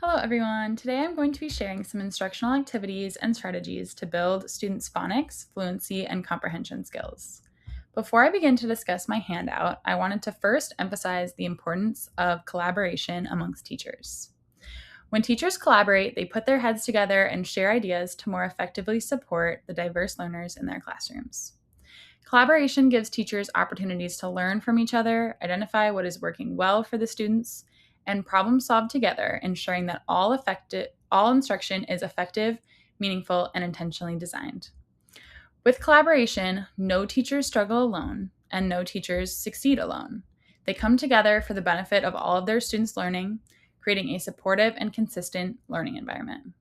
Hello everyone! Today I'm going to be sharing some instructional activities and strategies to build students' phonics, fluency, and comprehension skills. Before I begin to discuss my handout, I wanted to first emphasize the importance of collaboration amongst teachers. When teachers collaborate, they put their heads together and share ideas to more effectively support the diverse learners in their classrooms. Collaboration gives teachers opportunities to learn from each other, identify what is working well for the students, and problem solve together, ensuring that all instruction is effective, meaningful, and intentionally designed. With collaboration, no teachers struggle alone, and no teachers succeed alone. They come together for the benefit of all of their students' learning, creating a supportive and consistent learning environment.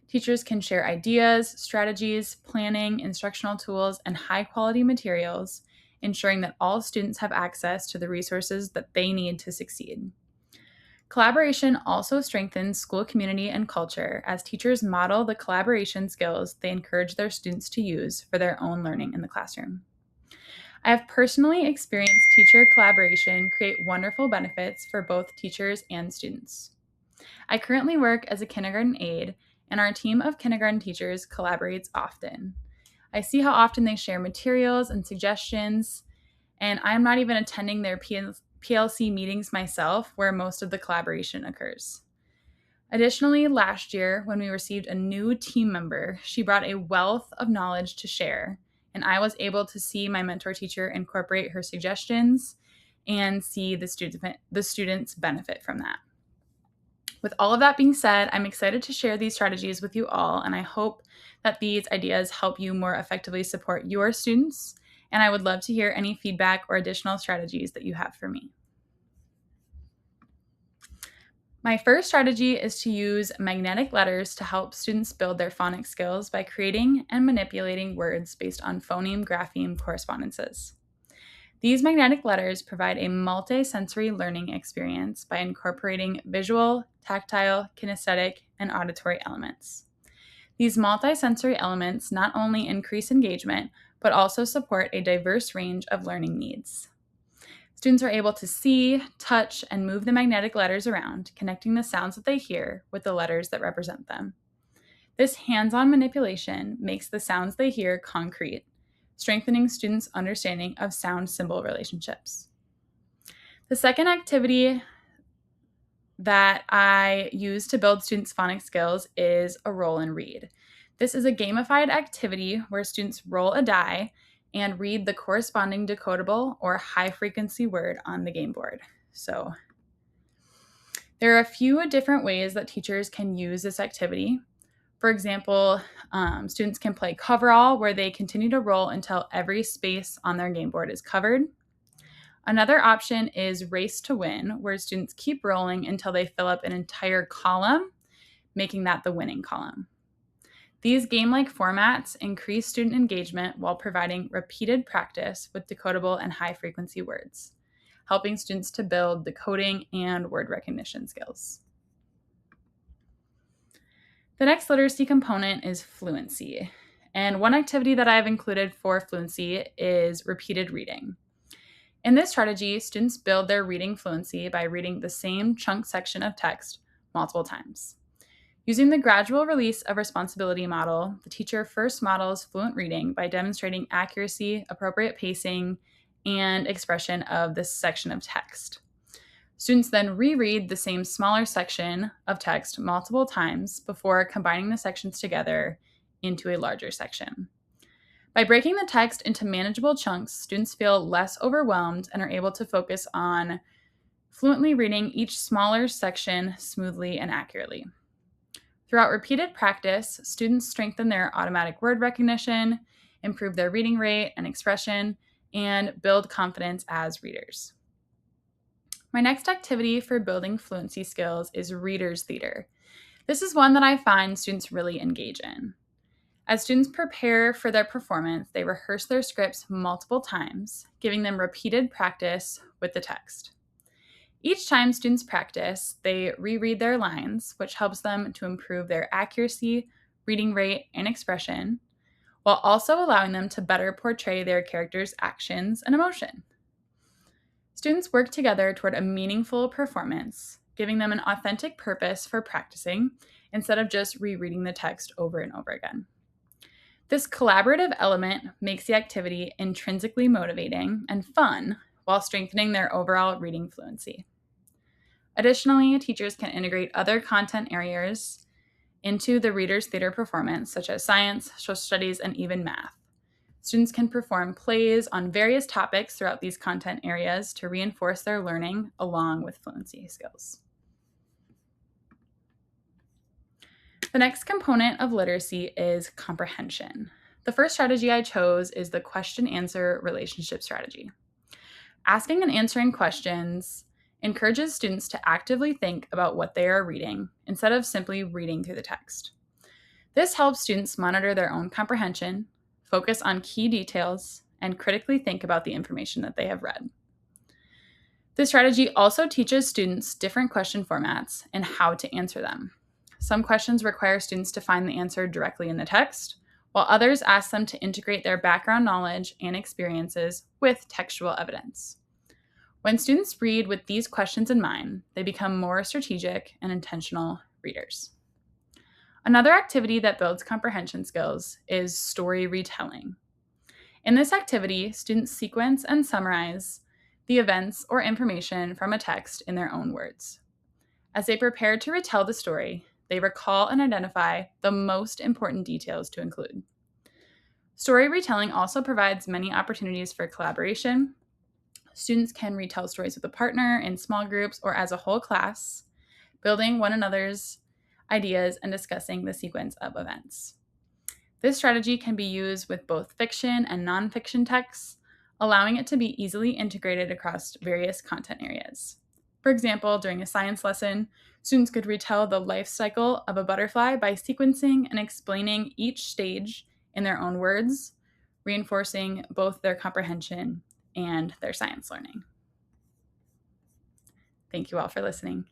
Teachers can share ideas, strategies, planning, instructional tools, and high-quality materials, ensuring that all students have access to the resources that they need to succeed. Collaboration also strengthens school community and culture as teachers model the collaboration skills they encourage their students to use for their own learning in the classroom. I have personally experienced teacher collaboration create wonderful benefits for both teachers and students. I currently work as a kindergarten aide, and our team of kindergarten teachers collaborates often. I see how often they share materials and suggestions, and I'm not even attending their PLC meetings myself, where most of the collaboration occurs. Additionally, last year, when we received a new team member, she brought a wealth of knowledge to share, and I was able to see my mentor teacher incorporate her suggestions and see the students benefit from that. With all of that being said, I'm excited to share these strategies with you all, and I hope that these ideas help you more effectively support your students, and I would love to hear any feedback or additional strategies that you have for me. My first strategy is to use magnetic letters to help students build their phonics skills by creating and manipulating words based on phoneme-grapheme correspondences. These magnetic letters provide a multi-sensory learning experience by incorporating visual, tactile, kinesthetic, and auditory elements. These multi-sensory elements not only increase engagement, but also support a diverse range of learning needs. Students are able to see, touch, and move the magnetic letters around, connecting the sounds that they hear with the letters that represent them. This hands-on manipulation makes the sounds they hear concrete, strengthening students' understanding of sound symbol relationships. The second activity that I use to build students' phonics skills is a roll and read. This is a gamified activity where students roll a die and read the corresponding decodable or high-frequency word on the game board. So there are a few different ways that teachers can use this activity. For example, students can play coverall, where they continue to roll until every space on their game board is covered. Another option is race to win, where students keep rolling until they fill up an entire column, making that the winning column. These game-like formats increase student engagement while providing repeated practice with decodable and high-frequency words, helping students to build decoding and word recognition skills. The next literacy component is fluency, and one activity that I've included for fluency is repeated reading. In this strategy, students build their reading fluency by reading the same chunk section of text multiple times. Using the gradual release of responsibility model, the teacher first models fluent reading by demonstrating accuracy, appropriate pacing, and expression of this section of text. Students then reread the same smaller section of text multiple times before combining the sections together into a larger section. By breaking the text into manageable chunks, students feel less overwhelmed and are able to focus on fluently reading each smaller section smoothly and accurately. Throughout repeated practice, students strengthen their automatic word recognition, improve their reading rate and expression, and build confidence as readers. My next activity for building fluency skills is reader's theater. This is one that I find students really engage in. As students prepare for their performance, they rehearse their scripts multiple times, giving them repeated practice with the text. Each time students practice, they reread their lines, which helps them to improve their accuracy, reading rate, and expression, while also allowing them to better portray their characters' actions and emotion. Students work together toward a meaningful performance, giving them an authentic purpose for practicing instead of just rereading the text over and over again. This collaborative element makes the activity intrinsically motivating and fun while strengthening their overall reading fluency. Additionally, teachers can integrate other content areas into the reader's theater performance, such as science, social studies, and even math. Students can perform plays on various topics throughout these content areas to reinforce their learning along with fluency skills. The next component of literacy is comprehension. The first strategy I chose is the question-answer relationship strategy. Asking and answering questions encourages students to actively think about what they are reading instead of simply reading through the text. This helps students monitor their own comprehension, focus on key details, and critically think about the information that they have read. This strategy also teaches students different question formats and how to answer them. Some questions require students to find the answer directly in the text, while others ask them to integrate their background knowledge and experiences with textual evidence. When students read with these questions in mind, they become more strategic and intentional readers. Another activity that builds comprehension skills is story retelling. In this activity, students sequence and summarize the events or information from a text in their own words. As they prepare to retell the story, they recall and identify the most important details to include. Story retelling also provides many opportunities for collaboration. Students can retell stories with a partner, in small groups, or as a whole class, building one another's ideas and discussing the sequence of events. This strategy can be used with both fiction and nonfiction texts, allowing it to be easily integrated across various content areas. For example, during a science lesson, students could retell the life cycle of a butterfly by sequencing and explaining each stage in their own words, reinforcing both their comprehension and their science learning. Thank you all for listening.